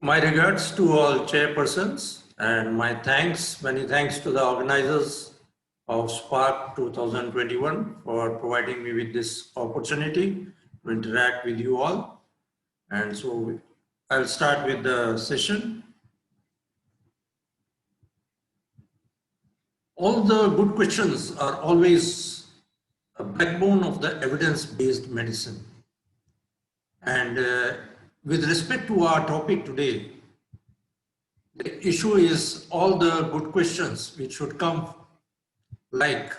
My regards to all chairpersons and my many thanks to the organizers of Spark 2021 for providing me with this opportunity to interact with you all. And so I'll start with the session. All the good questions are always a backbone of the evidence-based medicine. And with respect to our topic today, the issue is all the good questions which should come, like,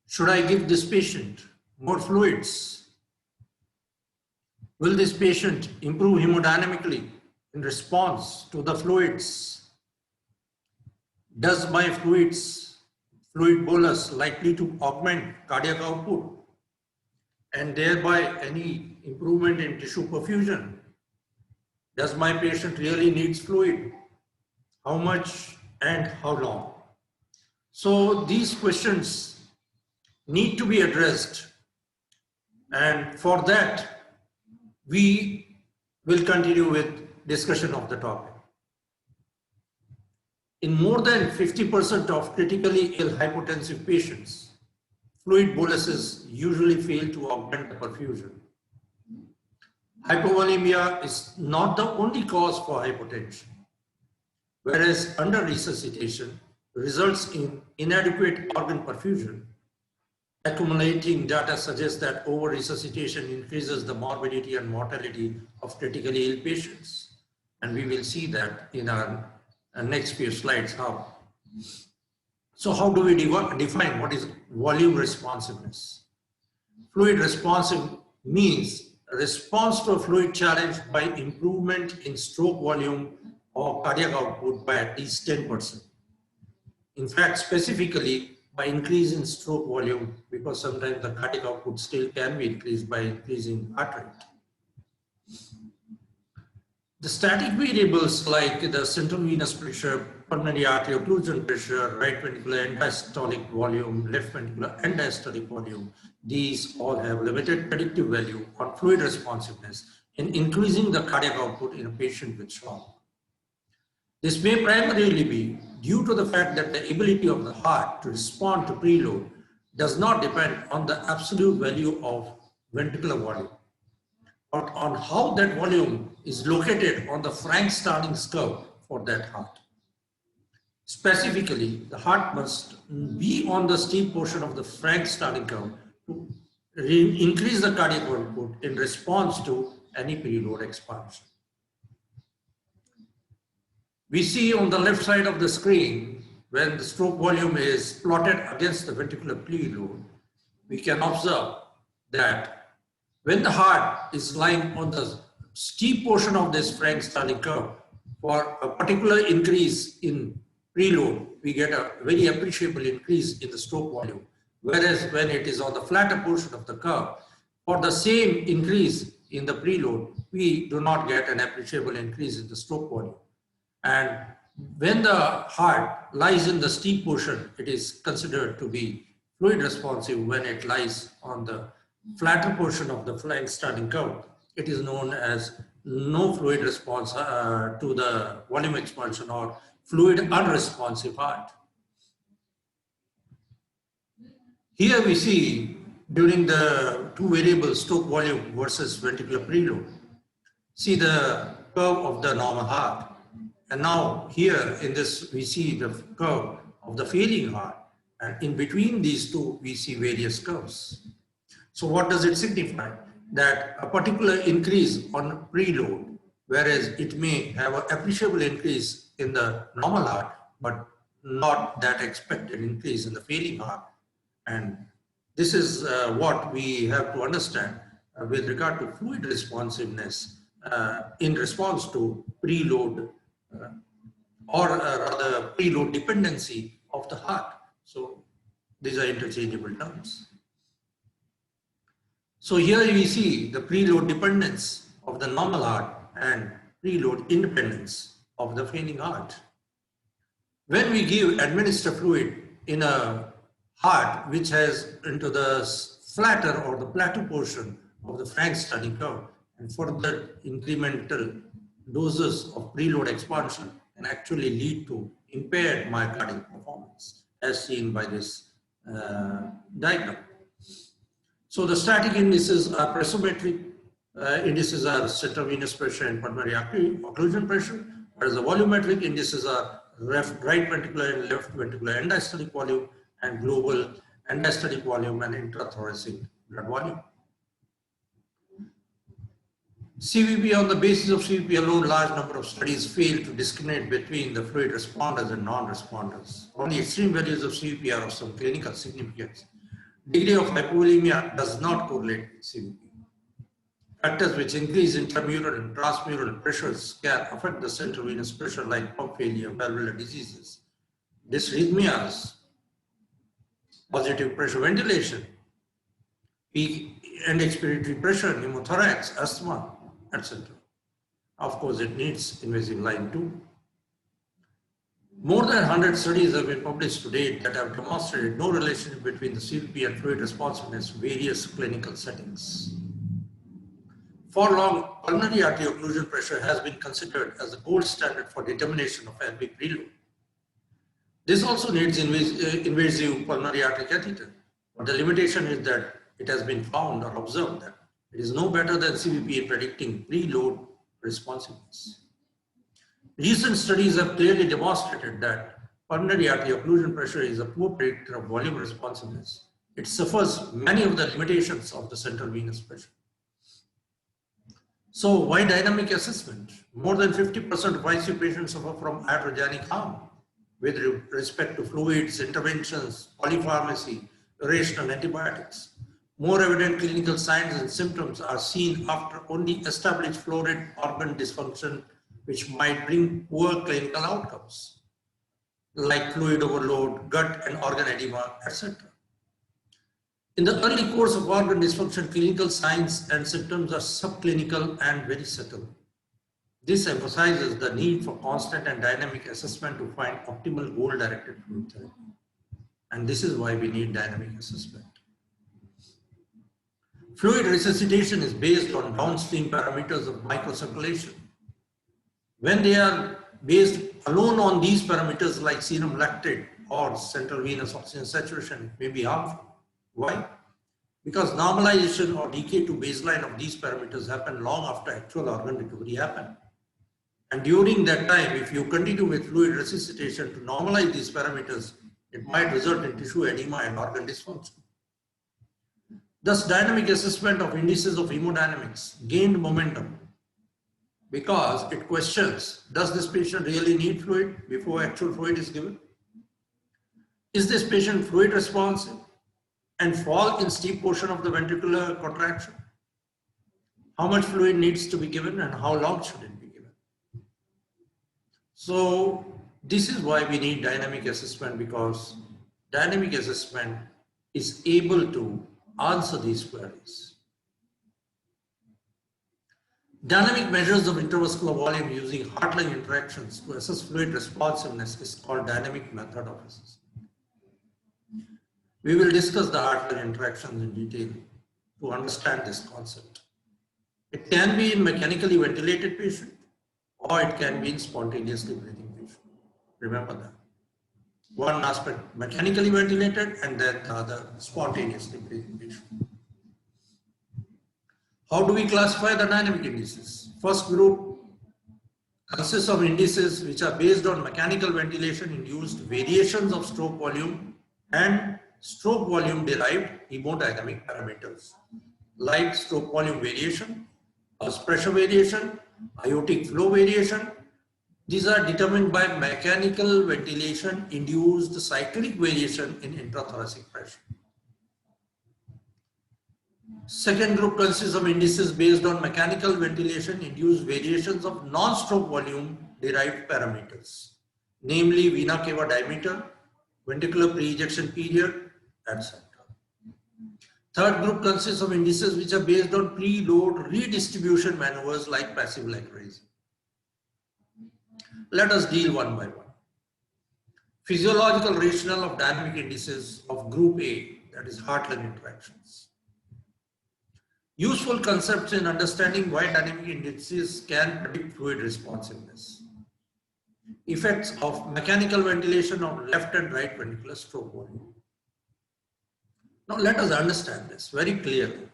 should I give this patient more fluids? Will this patient improve hemodynamically in response to the fluids? Does my fluid bolus likely to augment cardiac output and thereby any improvement in tissue perfusion? Does my patient really needs fluid? How much and how long? So these questions need to be addressed, and for that we will continue with discussion of the topic. In more than 50% of critically ill hypotensive patients, fluid boluses usually fail to augment the perfusion. Hypovolemia is not the only cause for hypotension, whereas under-resuscitation results in inadequate organ perfusion. Accumulating data suggests that over-resuscitation increases the morbidity and mortality of critically ill patients. And we will see that in our next few slides how. So how do we define what is volume responsiveness? Fluid responsive means a response to a fluid challenge by improvement in stroke volume or cardiac output by at least 10%. In fact, specifically by increase in stroke volume, because sometimes the cardiac output still can be increased by increasing heart rate. The static variables like the central venous pressure, pulmonary artery occlusion pressure, right ventricular end-diastolic volume, left ventricular end-diastolic volume, these all have limited predictive value on fluid responsiveness in increasing the cardiac output in a patient with shock. This may primarily be due to the fact that the ability of the heart to respond to preload does not depend on the absolute value of ventricular volume, but on how that volume is located on the Frank-Starling curve for that heart. Specifically, the heart must be on the steep portion of the Frank-Starling curve to increase the cardiac output in response to any preload expansion. We see on the left side of the screen, when the stroke volume is plotted against the ventricular preload, we can observe that when the heart is lying on the steep portion of this Frank-Starling curve, for a particular increase in preload, we get a very appreciable increase in the stroke volume. Whereas when it is on the flatter portion of the curve, for the same increase in the preload, we do not get an appreciable increase in the stroke volume. And when the heart lies in the steep portion, it is considered to be fluid responsive. When it lies on the flatter portion of the Frank-Starling curve, it is known as no fluid response to the volume expansion or fluid unresponsive heart. Here we see during the two variables, stroke volume versus ventricular preload, see the curve of the normal heart. And now here in this, we see the curve of the failing heart. And in between these two, we see various curves. So what does it signify? That a particular increase on preload, whereas it may have an appreciable increase in the normal heart, but not that expected increase in the failing heart. And this is what we have to understand with regard to fluid responsiveness in response to preload or rather preload dependency of the heart. So these are interchangeable terms. So here we see the preload dependence of the normal heart and preload independence of the failing heart. When we administer fluid in a heart which has into the flatter or the plateau portion of the Frank-Starling curve and further incremental doses of preload expansion can actually lead to impaired myocardial performance, as seen by this diagram. So the static indices are pressometric. Indices are central venous pressure and pulmonary occlusion pressure, whereas the volumetric indices are right ventricular and left ventricular end diastolic volume and global end diastolic volume and intrathoracic blood volume. CVP, on the basis of CVP alone, large number of studies fail to discriminate between the fluid responders and non-responders. Only extreme values of CVP are of some clinical significance. Degree of hypovolemia does not correlate with CVP. Factors which increase intramural and transmural pressures can affect the central venous pressure, like pump failure, valvular diseases, dysrhythmias, positive pressure ventilation, peak end expiratory pressure, pneumothorax, asthma, etc. Of course, it needs invasive line too. More than 100 studies have been published to date that have demonstrated no relationship between the CVP and fluid responsiveness in various clinical settings. For long, pulmonary artery occlusion pressure has been considered as the gold standard for determination of LV preload. This also needs invasive pulmonary artery catheter, but the limitation is that it has been found or observed that it is no better than CVP in predicting preload responsiveness. Recent studies have clearly demonstrated that pulmonary artery occlusion pressure is a poor predictor of volume responsiveness. It suffers many of the limitations of the central venous pressure. So why dynamic assessment? More than 50% of ICU patients suffer from iatrogenic harm with respect to fluids, interventions, polypharmacy, irrational antibiotics. More evident clinical signs and symptoms are seen after only established florid organ dysfunction, which might bring poor clinical outcomes, like fluid overload, gut and organ edema, etc. In the early course of organ dysfunction, clinical signs and symptoms are subclinical and very subtle. This emphasizes the need for constant and dynamic assessment to find optimal goal-directed fluid therapy. And this is why we need dynamic assessment. Fluid resuscitation is based on downstream parameters of microcirculation. When they are based alone on these parameters like serum lactate or central venous oxygen saturation, it may be harmful. Why? Because normalization or decay to baseline of these parameters happen long after actual organ recovery happened. And during that time, if you continue with fluid resuscitation to normalize these parameters, it might result in tissue edema and organ dysfunction. Thus, dynamic assessment of indices of hemodynamics gained momentum because it questions, does this patient really need fluid before actual fluid is given? Is this patient fluid responsive and fall in steep portion of the ventricular contraction? How much fluid needs to be given and how long should it be given? So this is why we need dynamic assessment, because dynamic assessment is able to answer these queries. Dynamic measures of intravascular volume using heart-lung interactions to assess fluid responsiveness is called dynamic method of assessment. We will discuss the heart-lung interactions in detail to understand this concept. It can be in mechanically ventilated patient or it can be in spontaneously breathing patient. Remember that. One aspect mechanically ventilated and then the other spontaneously breathing patient. How do we classify the dynamic indices? First group consists of indices which are based on mechanical ventilation induced variations of stroke volume and stroke volume derived hemodynamic parameters like stroke volume variation, pulse pressure variation, aortic flow variation. These are determined by mechanical ventilation induced cyclic variation in intrathoracic pressure. Second group consists of indices based on mechanical ventilation induced variations of non-stroke volume derived parameters, namely vena cava diameter, ventricular pre-ejection period, etc. Third group consists of indices which are based on preload redistribution maneuvers like passive leg raising. Let us deal one by one. Physiological rationale of dynamic indices of group A, that is heart-lung interactions. Useful concepts in understanding why dynamic indices can predict fluid responsiveness. Effects of mechanical ventilation of left and right ventricular stroke volume. Now let us understand this very clearly.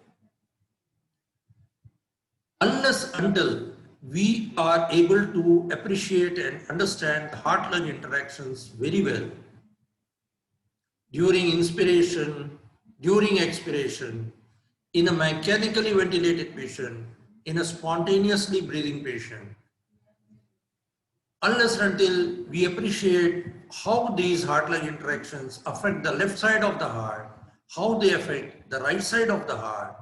Unless until we are able to appreciate and understand the heart-lung interactions very well during inspiration, during expiration, in a mechanically ventilated patient, in a spontaneously breathing patient, unless until we appreciate how these heart-lung interactions affect the left side of the heart, how they affect the right side of the heart,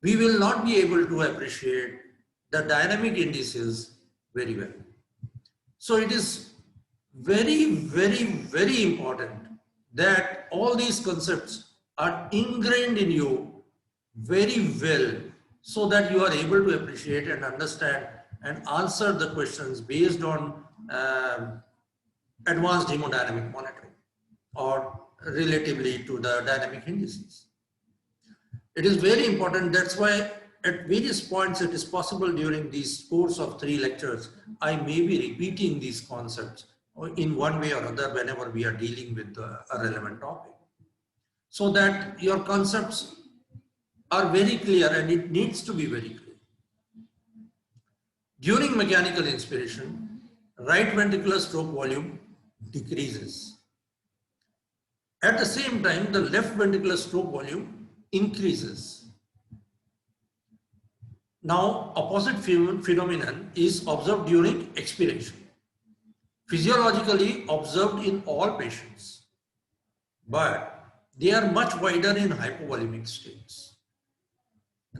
we will not be able to appreciate the dynamic indices very well. So it is very, very, very important that all these concepts are ingrained in you very well so that you are able to appreciate and understand and answer the questions based on advanced hemodynamic monitoring or relatively to the dynamic indices. It is very important. That's why at various points it is possible during this course of 3 lectures, I may be repeating these concepts in one way or other whenever we are dealing with a relevant topic, so that your concepts are very clear, and it needs to be very clear. During mechanical inspiration, right ventricular stroke volume decreases. At the same time, the left ventricular stroke volume increases. Now, opposite phenomenon is observed during expiration. Physiologically observed in all patients, but they are much wider in hypovolemic states.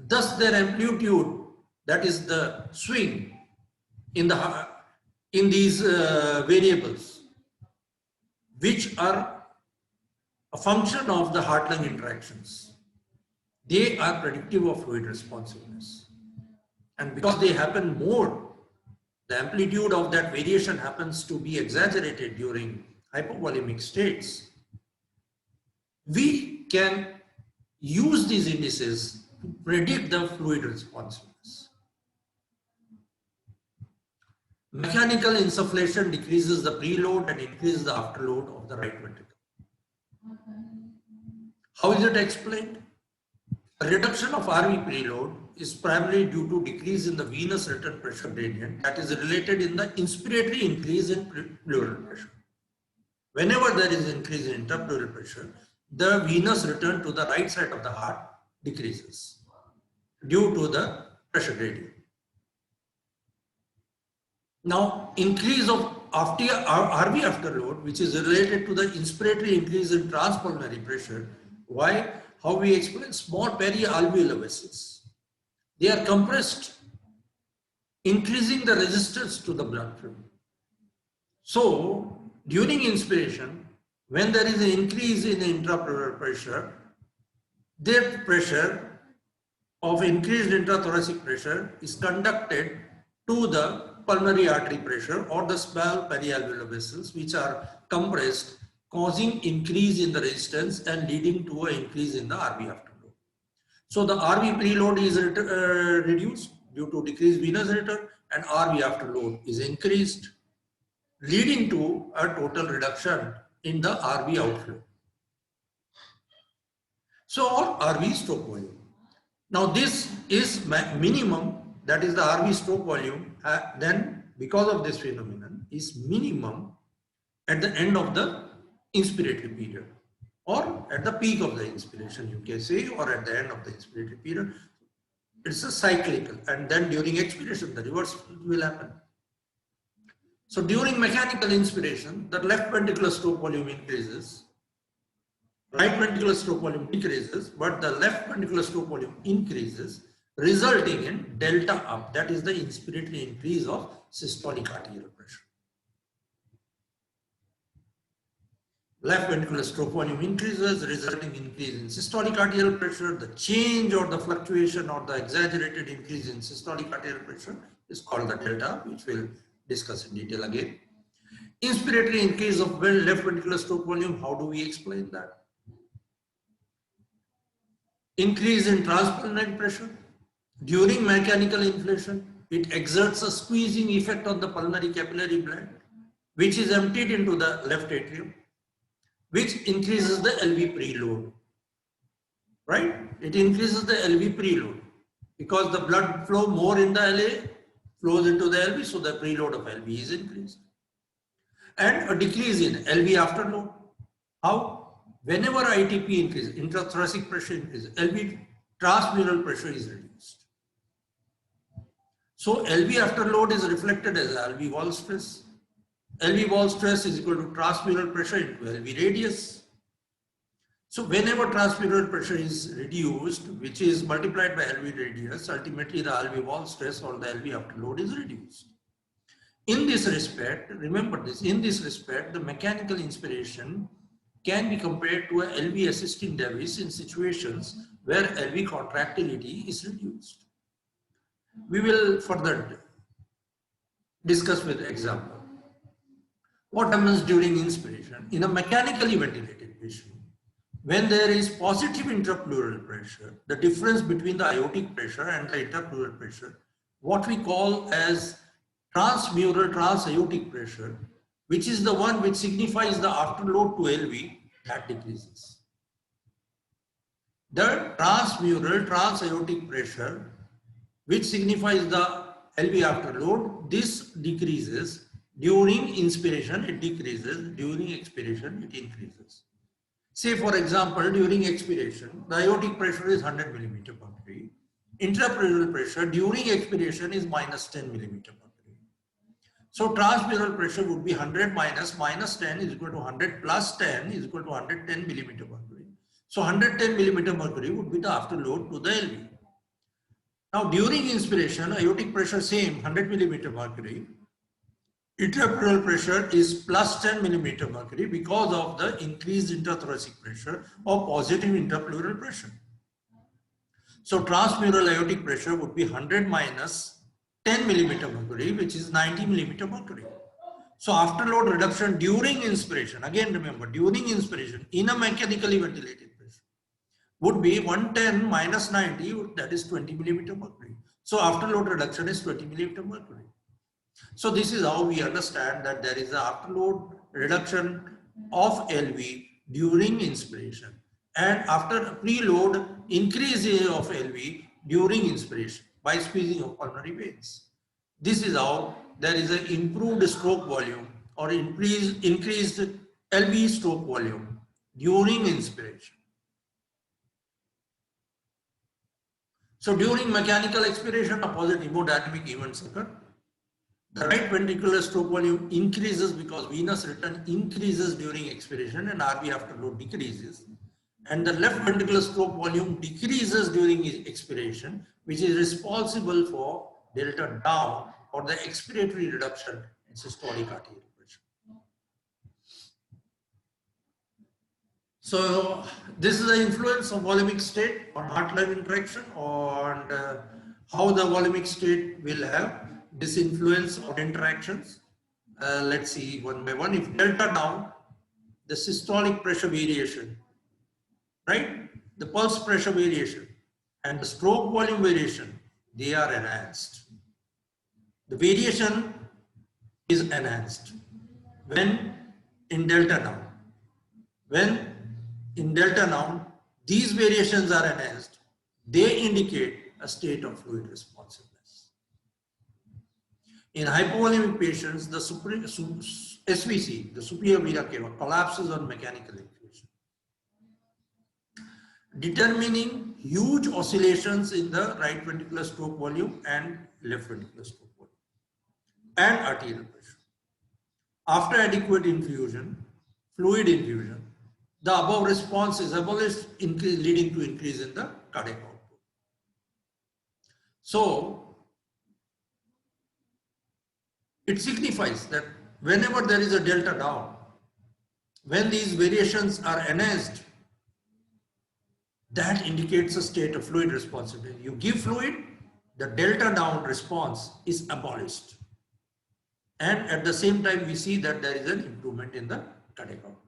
Thus, their amplitude, that is the swing in these variables, which are a function of the heart-lung interactions, they are predictive of fluid responsiveness. And because they happen more, the amplitude of that variation happens to be exaggerated during hypovolemic states, we can use these indices to predict the fluid responsiveness. Mechanical insufflation decreases the preload and increases the afterload of the right ventricle. How is it explained? A reduction of RV preload is primarily due to decrease in the venous return pressure gradient that is related in the inspiratory increase in pleural pressure. Whenever there is increase in interpleural pressure, the venous return to the right side of the heart decreases due to the pressure gradient. Now, increase of RV afterload, which is related to the inspiratory increase in transpulmonary pressure. Why? How we explain small perialveolar vessels. They are compressed, increasing the resistance to the blood flow. So, during inspiration, when there is an increase in intrapleural pressure, that pressure of increased intrathoracic pressure is conducted to the pulmonary artery pressure or the small perialveolar vessels, which are compressed, causing increase in the resistance and leading to an increase in the RV afterload. So the RV preload is reduced due to decreased venous return, and RV afterload is increased, leading to a total reduction in the RV outflow. So, or RV stroke volume. Now this is minimum, that is the RV stroke volume, then because of this phenomenon is minimum at the end of the inspiratory period or at the peak of the inspiration, you can say, or at the end of the inspiratory period. It's a cyclical, and then during expiration the reverse will happen. So during mechanical inspiration, the left ventricular stroke volume increases, right ventricular stroke volume decreases, but the left ventricular stroke volume increases, resulting in delta up, that is the inspiratory increase of systolic arterial pressure. Left ventricular stroke volume increases, resulting in increase in systolic arterial pressure. The change or the fluctuation or the exaggerated increase in systolic arterial pressure is called the delta, which we'll discuss in detail again. Inspiratory increase of left ventricular stroke volume, how do we explain that? increase in transpulmonary pressure. During mechanical inflation, it exerts a squeezing effect on the pulmonary capillary blood, which is emptied into the left atrium, which increases the LV preload, right? It increases the LV preload because the blood flow more in the LA flows into the LV, so the preload of LV is increased. And a decrease in LV afterload. How? Whenever ITP increases, intrathoracic pressure increases, LV transmural pressure is reduced. So LV afterload is reflected as LV wall stress. LV wall stress is equal to transmural pressure into LV radius. So whenever transmural pressure is reduced, which is multiplied by LV radius, ultimately the LV wall stress or the LV afterload is reduced. In this respect, remember this, in this respect, the mechanical inspiration can be compared to a LV assisting device in situations where LV contractility is reduced. We will further discuss with example. What happens during inspiration? In a mechanically ventilated patient, when there is positive intrapleural pressure, the difference between the aortic pressure and the intrapleural pressure, what we call as transmural transaortic pressure, which is the one which signifies the afterload to LV, that decreases. The transmural transaortic pressure, which signifies the LV afterload, this decreases. During inspiration, it decreases. During expiration, it increases. Say, for example, during expiration, the aortic pressure is 100 millimeter mercury. Intrapleural pressure during expiration is minus 10 millimeter mercury. So transmural pressure would be 100 minus 10 is equal to 100 plus 10 is equal to 110 millimeter mercury. So 110 millimeter mercury would be the afterload to the LV. Now during inspiration, aortic pressure same 100 millimeter mercury. Intrapleural pressure is plus 10 millimeter mercury because of the increased intrathoracic pressure or positive intrapleural pressure. So transmural aortic pressure would be 100 minus 10 millimeter mercury, which is 90 millimeter mercury. So afterload reduction during inspiration, again remember, during inspiration in a mechanically ventilated pressure would be 110 minus 90, that is 20 millimeter mercury. So afterload reduction is 20 millimeter mercury. So this is how we understand that there is an afterload reduction of LV during inspiration and after preload increase of LV during inspiration by squeezing of pulmonary veins. This is how there is an improved stroke volume or increased LV stroke volume during inspiration. So during mechanical expiration, opposite hemodynamic events occur. The right ventricular stroke volume increases because venous return increases during expiration and RV afterload decreases. And the left ventricular stroke volume decreases during expiration, which is responsible for delta down or the expiratory reduction in systolic arterial pressure. So this is the influence of volumic state on heart-lung interaction and how the volumic state will have this influence on interactions. Let's see one by one. If delta down, the systolic pressure variation, right? The pulse pressure variation and the stroke volume variation, they are enhanced. The variation is enhanced when in delta down. When in delta down, these variations are enhanced. They indicate a state of fluid responsiveness. In hypovolemic patients, the SVC, the superior vena cava, collapses on mechanical infusion, determining huge oscillations in the right ventricular stroke volume and left ventricular stroke volume and arterial pressure. After adequate infusion, fluid infusion, the above response is abolished, leading to increase in the cardiac output. So it signifies that whenever there is a delta down, when these variations are enhanced, that indicates a state of fluid responsiveness. You give fluid, the delta down response is abolished. And at the same time, we see that there is an improvement in the cardiac output.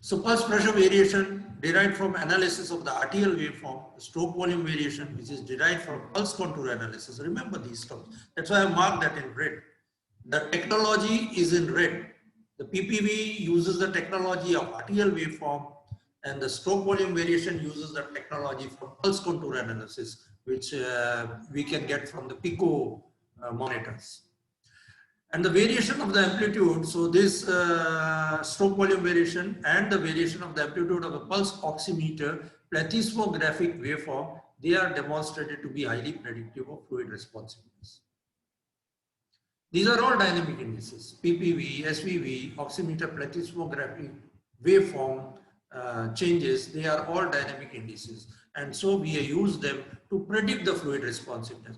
So pulse pressure variation derived from analysis of the arterial waveform, stroke volume variation, which is derived from pulse contour analysis. Remember these terms. That's why I marked that in red. The technology is in red. The PPV uses the technology of arterial waveform, and the stroke volume variation uses the technology for pulse contour analysis, which we can get from the PICO monitors. And the variation of the amplitude, so this stroke volume variation and the variation of the amplitude of the pulse oximeter plethysmographic waveform, they are demonstrated to be highly predictive of fluid responsiveness. These are all dynamic indices: PPV, SVV, oximeter plethysmographic waveform changes. They are all dynamic indices, and so we use them to predict the fluid responsiveness.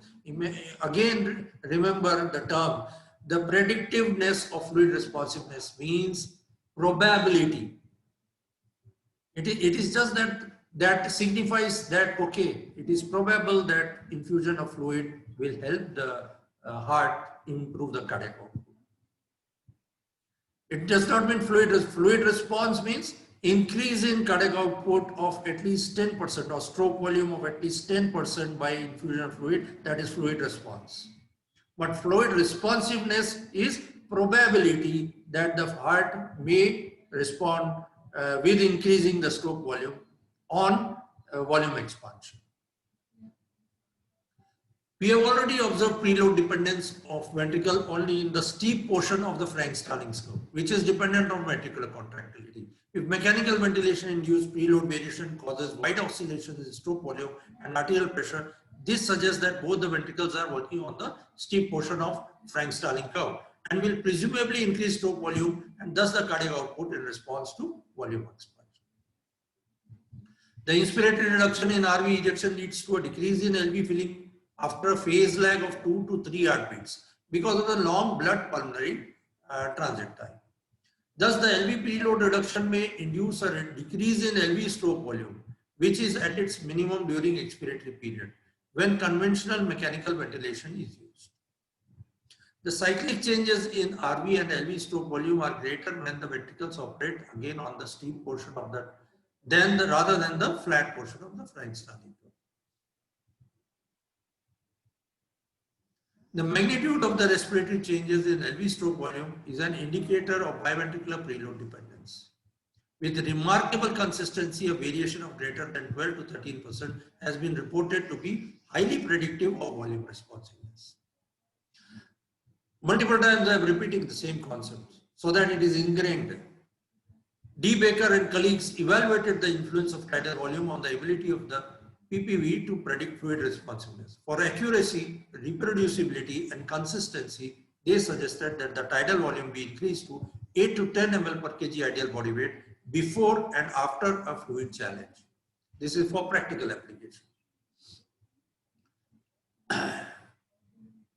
Again, remember the term. The predictiveness of fluid responsiveness means probability. It is just that signifies that, okay, it is probable that infusion of fluid will help the heart improve the cardiac output. It does not mean fluid response means increase in cardiac output of at least 10% or stroke volume of at least 10% by infusion of fluid. That is fluid response. But fluid responsiveness is probability that the heart may respond with increasing the stroke volume on volume expansion. We have already observed preload dependence of ventricle only in the steep portion of the Frank-Starling curve, which is dependent on ventricular contractility. If mechanical ventilation induced preload variation causes wide oscillations in stroke volume and arterial pressure, this suggests that both the ventricles are working on the steep portion of Frank-Starling curve and will presumably increase stroke volume and thus the cardiac output in response to volume expansion. The inspiratory reduction in RV ejection leads to a decrease in LV filling after a phase lag of 2 to 3 heartbeats because of the long blood pulmonary transit time. Thus, the LV preload reduction may induce a decrease in LV stroke volume, which is at its minimum during expiratory period, when conventional mechanical ventilation is used. The cyclic changes in RV and LV stroke volume are greater when the ventricles operate again on the steep portion of the rather than the flat portion of the Frank-Starling curve. The magnitude of the respiratory changes in LV stroke volume is an indicator of biventricular preload dependence. With remarkable consistency, a variation of greater than 12 to 13% has been reported to be highly predictive of volume responsiveness. Multiple times I am repeating the same concept so that it is ingrained. D. Baker and colleagues evaluated the influence of tidal volume on the ability of the PPV to predict fluid responsiveness. For accuracy, reproducibility, and consistency, they suggested that the tidal volume be increased to 8 to 10 ml per kg ideal body weight before and after a fluid challenge. This is for practical application.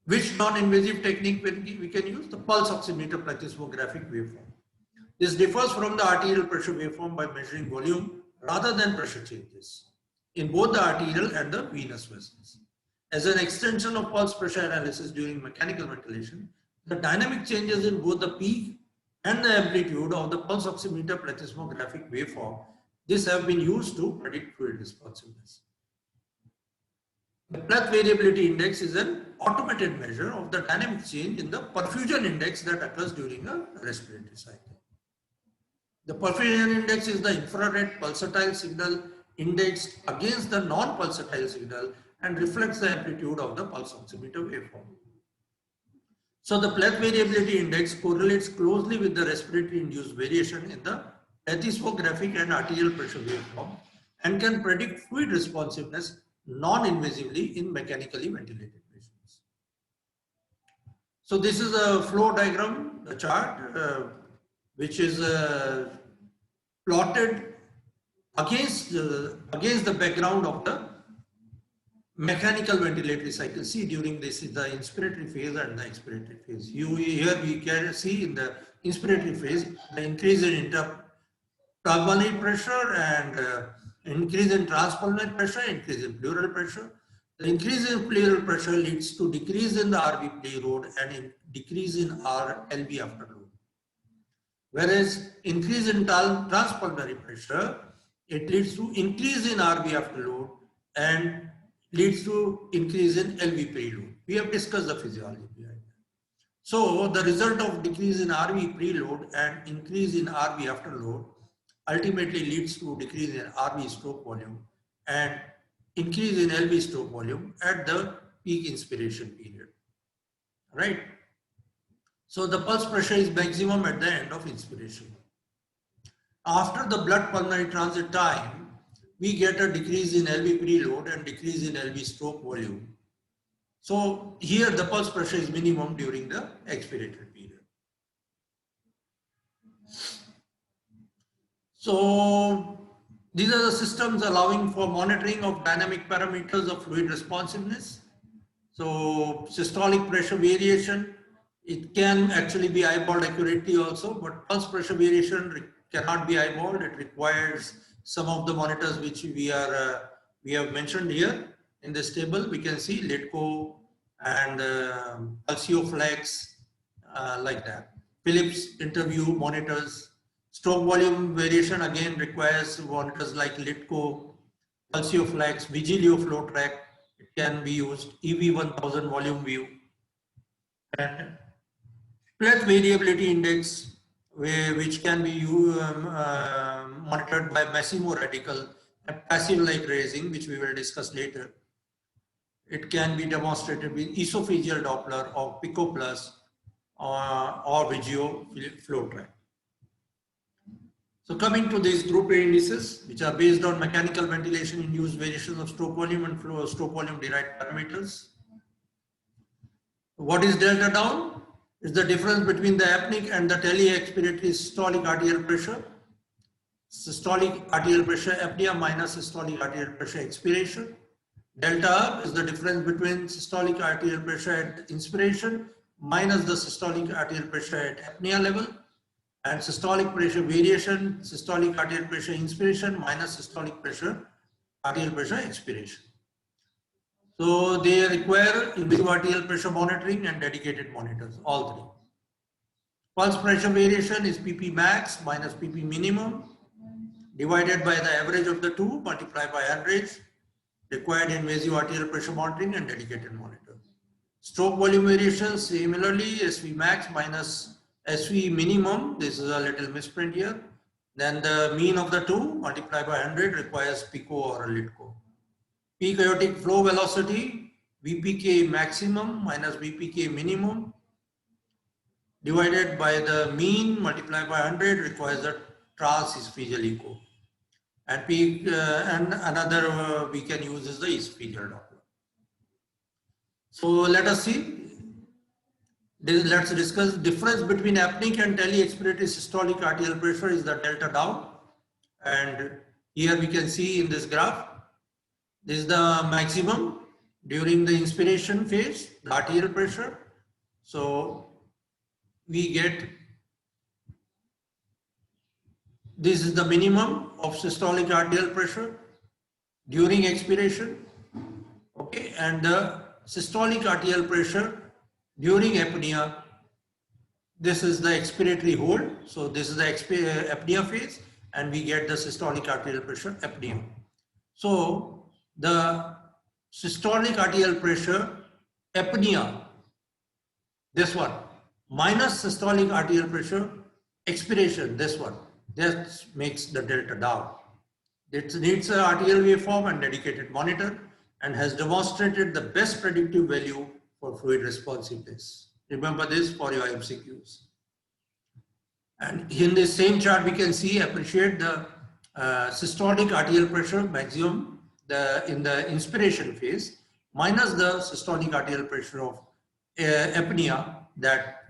Which non-invasive technique we can use? The pulse oximeter plethysmographic waveform. This differs from the arterial pressure waveform by measuring volume rather than pressure changes in both the arterial and the venous vessels. As an extension of pulse pressure analysis during mechanical ventilation, the dynamic changes in both the peak and the amplitude of the pulse oximeter plethysmographic waveform, these have been used to predict fluid responsiveness. The pleth variability index is an automated measure of the dynamic change in the perfusion index that occurs during a respiratory cycle. The perfusion index is the infrared pulsatile signal indexed against the non-pulsatile signal and reflects the amplitude of the pulse oximeter waveform. So the pleth variability index correlates closely with the respiratory induced variation in the plethysmographic and arterial pressure waveform and can predict fluid responsiveness non-invasively in mechanically ventilated patients. So this is a flow diagram, a chart which is plotted against the background of the mechanical ventilatory cycle. See, during this is the inspiratory phase and the expiratory phase. Here we can see in the inspiratory phase the increase in interpulmonary pressure and increase in transpulmonary pressure, increase in pleural pressure. The increase in pleural pressure leads to decrease in the RV play load and decrease in LV after load. Whereas increase in transpulmonary pressure, it leads to increase in RV after load and leads to increase in LV preload. We have discussed the physiology behind that. So the result of decrease in RV preload and increase in RV after load ultimately leads to decrease in RV stroke volume and increase in LV stroke volume at the peak inspiration period, right? So the pulse pressure is maximum at the end of inspiration. After the blood pulmonary transit time, we get a decrease in LV preload and decrease in LV stroke volume. So here the pulse pressure is minimum during the expiratory period. So these are the systems allowing for monitoring of dynamic parameters of fluid responsiveness. So systolic pressure variation, it can actually be eyeballed accurately also, but pulse pressure variation cannot be eyeballed. It requires some of the monitors which we have mentioned here in this table. We can see Litco and Pulsioflex, like that. Philips interview monitors. Stroke volume variation again requires monitors like Litco, Pulsioflex, Vigilio flow track. It can be used, EV1000 volume view, and pleth variability index, which can be monitored by Massimo radical and passive like raising, which we will discuss later. It can be demonstrated with esophageal Doppler or Pico Plus or Vigio flow track. So coming to these group A indices, which are based on mechanical ventilation induced variations of stroke volume and stroke volume derived parameters. What is delta down? Is the difference between the apneic and the tele-expiratory systolic arterial pressure. Systolic arterial pressure apnea minus systolic arterial pressure expiration. Delta up is the difference between systolic arterial pressure at inspiration minus the systolic arterial pressure at apnea level. And systolic pressure variation, systolic arterial pressure inspiration minus systolic pressure, arterial pressure expiration. So they require invasive arterial pressure monitoring and dedicated monitors, all three. Pulse pressure variation is PP max minus PP minimum divided by the average of the two multiplied by average. Required invasive arterial pressure monitoring and dedicated monitor. Stroke volume variation similarly SV max minus SV minimum, this is a little misprint here. Then the mean of the two multiplied by 100 requires PICO or LITCO. Peak aortic flow velocity, VPK maximum minus VPK minimum divided by the mean multiplied by 100 requires a trans-esophageal echo. And peak and another we can use is the esophageal Doppler. So let us see. Let's discuss difference between apneic and tele-expiratory systolic arterial pressure is the delta down. And here we can see in this graph, this is the maximum during the inspiration phase, the arterial pressure. So we get, this is the minimum of systolic arterial pressure during expiration. Okay, and the systolic arterial pressure during apnea, this is the expiratory hold. So this is the apnea phase and we get the systolic arterial pressure apnea. So the systolic arterial pressure apnea, this one, minus systolic arterial pressure expiration, this one, that makes the delta down. It needs an arterial waveform and dedicated monitor and has demonstrated the best predictive value for fluid responsiveness. Remember this for your MCQs. And in this same chart, we can see, appreciate the systolic arterial pressure maximum in the inspiration phase minus the systolic arterial pressure of apnea that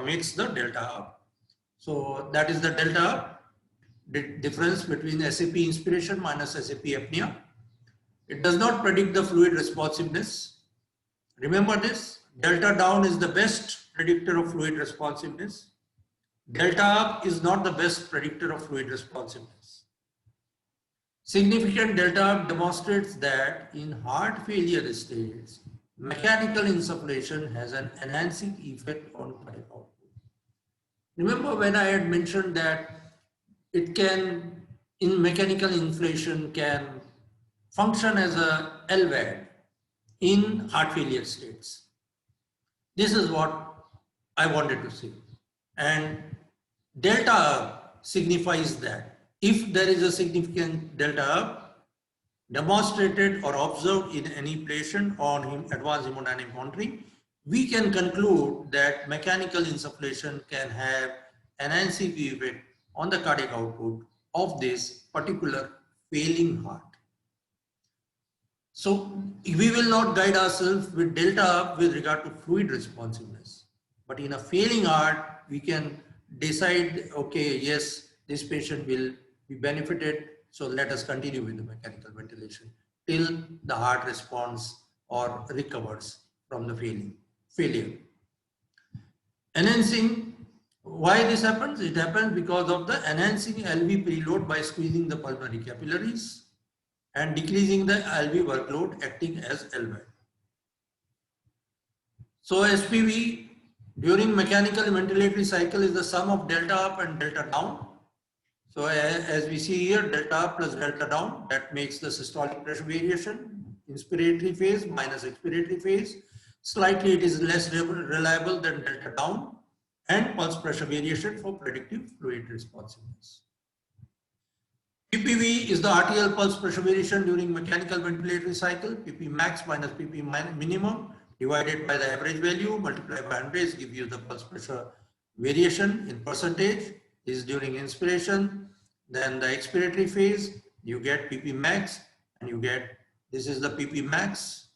makes the delta up. So that is the delta up, the difference between SAP inspiration minus SAP apnea. It does not predict the fluid responsiveness. Remember this, delta down is the best predictor of fluid responsiveness. Delta up is not the best predictor of fluid responsiveness. Significant delta up demonstrates that in heart failure states, mechanical insufflation has an enhancing effect on cardiac output. Remember when I had mentioned that it can, in mechanical inflation, can function as a LVAD in heart failure states. This is what I wanted to say. And delta signifies that if there is a significant delta up demonstrated or observed in any patient on advanced hemodynamic monitoring, we can conclude that mechanical insufflation can have an NCP effect on the cardiac output of this particular failing heart. So we will not guide ourselves with delta up with regard to fluid responsiveness. But in a failing heart, we can decide, okay, yes, this patient will be benefited. So let us continue with the mechanical ventilation till the heart responds or recovers from the failure. Enhancing, why this happens? It happens because of the enhancing LV preload by squeezing the pulmonary capillaries and decreasing the LV workload acting as LVAD. So SPV during mechanical ventilatory cycle is the sum of delta up and delta down. So as we see here, delta up plus delta down, that makes the systolic pressure variation, inspiratory phase minus expiratory phase. Slightly it is less reliable than delta down, and pulse pressure variation for predictive fluid responsiveness. PPV is the arterial pulse pressure variation during mechanical ventilatory cycle. PP max minus PP minimum divided by the average value multiplied by 100 gives you the pulse pressure variation in percentage. This is during inspiration. Then the expiratory phase, you get PP max, and you get, this is the PP max.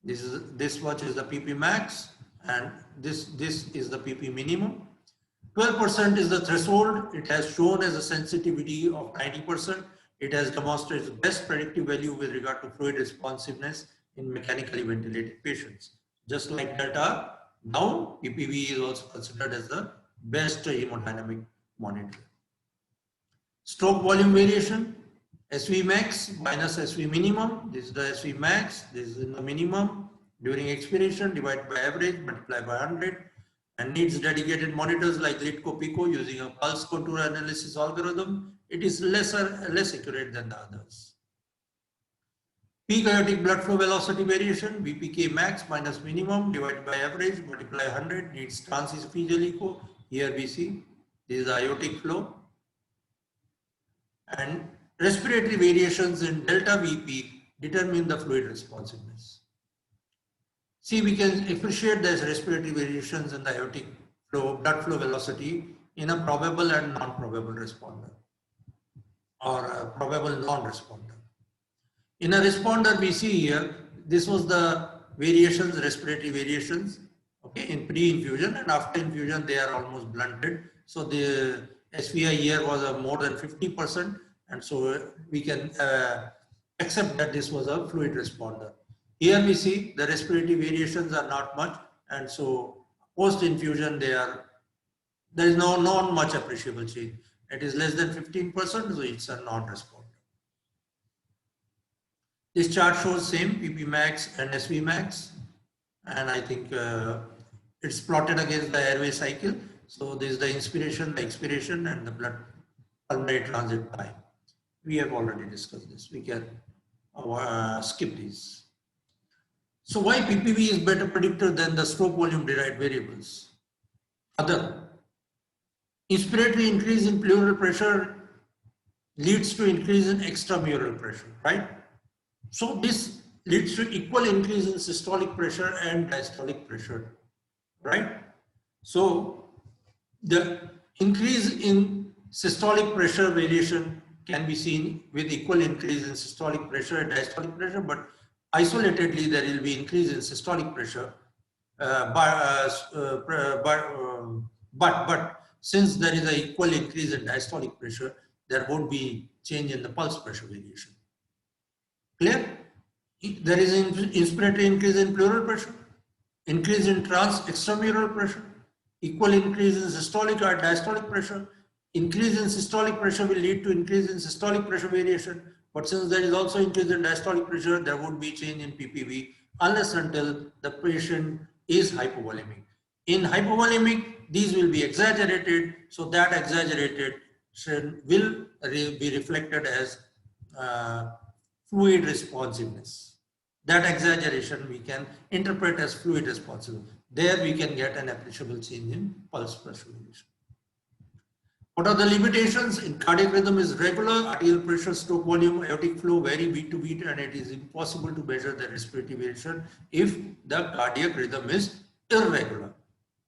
This much is the PP max, and this is the PP minimum. 12% is the threshold. It has shown as a sensitivity of 90%. It has demonstrated the best predictive value with regard to fluid responsiveness in mechanically ventilated patients. Just like delta down, PPV is also considered as the best hemodynamic monitor. Stroke volume variation, SV max minus SV minimum. This is the SV max, this is the minimum. During expiration, divided by average, multiply by 100. And needs dedicated monitors like Litco Pico using a pulse contour analysis algorithm. It is less accurate than the others. Peak aortic blood flow velocity variation, BPK max minus minimum divided by average, multiply 100, needs transesophageal echo. Here we see this is the aortic flow. And respiratory variations in delta VP determine the fluid responsiveness. See, we can appreciate these respiratory variations in the aortic flow, blood flow velocity in a probable and non-probable responder or a probable non-responder. In a responder, we see here, this was the variations, respiratory variations, okay, in pre-infusion, and after infusion, they are almost blunted. So the SVI here was a more than 50%, and so we can accept that this was a fluid responder. Here we see the respiratory variations are not much, and so post-infusion there is not much appreciable change. It is less than 15%, so it's a non-responder. This chart shows same PP max and SV max, and I think it's plotted against the airway cycle. So this is the inspiration, the expiration, and the blood pulmonary transit time. We have already discussed this. We can skip these. So why PPV is better predictor than the stroke volume derived variables? Other, inspiratory increase in pleural pressure leads to increase in extramural pressure, right? So this leads to equal increase in systolic pressure and diastolic pressure, right? So the increase in systolic pressure variation can be seen with equal increase in systolic pressure and diastolic pressure, but isolatedly there will be increase in systolic pressure, but since there is an equal increase in diastolic pressure, there won't be change in the pulse pressure variation. Clear? There is an inspiratory increase in pleural pressure, increase in extramural pressure, equal increase in systolic or diastolic pressure. Increase in systolic pressure will lead to increase in systolic pressure variation. But since there is also increase in diastolic pressure, there would be change in PPV unless until the patient is hypovolemic. In hypovolemic, these will be exaggerated. So that exaggeration will be reflected as fluid responsiveness. That exaggeration we can interpret as fluid responsiveness. There we can get an appreciable change in pulse pressure variation. What are the limitations? In cardiac rhythm is regular, arterial pressure, stroke volume, aortic flow vary beat to beat, and it is impossible to measure the respiratory variation if the cardiac rhythm is irregular.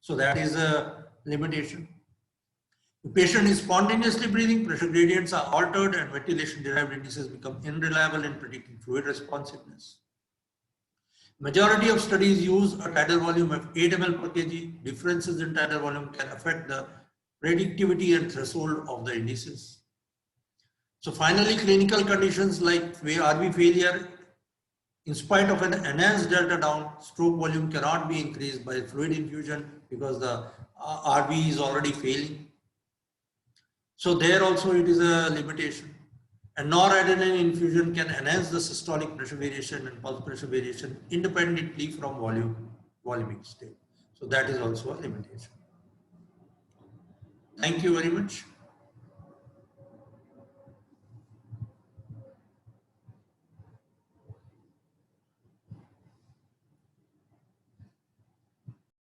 So that is a limitation. The patient is spontaneously breathing, pressure gradients are altered, and ventilation-derived indices become unreliable in predicting fluid responsiveness. Majority of studies use a tidal volume of 8 ml per kg. Differences in tidal volume can affect the predictivity and threshold of the indices. So finally, clinical conditions like RV failure, in spite of an enhanced delta down, stroke volume cannot be increased by fluid infusion because the RV is already failing. So there also it is a limitation. And noradrenaline infusion can enhance the systolic pressure variation and pulse pressure variation independently from volumic state. So that is also a limitation. Thank you very much.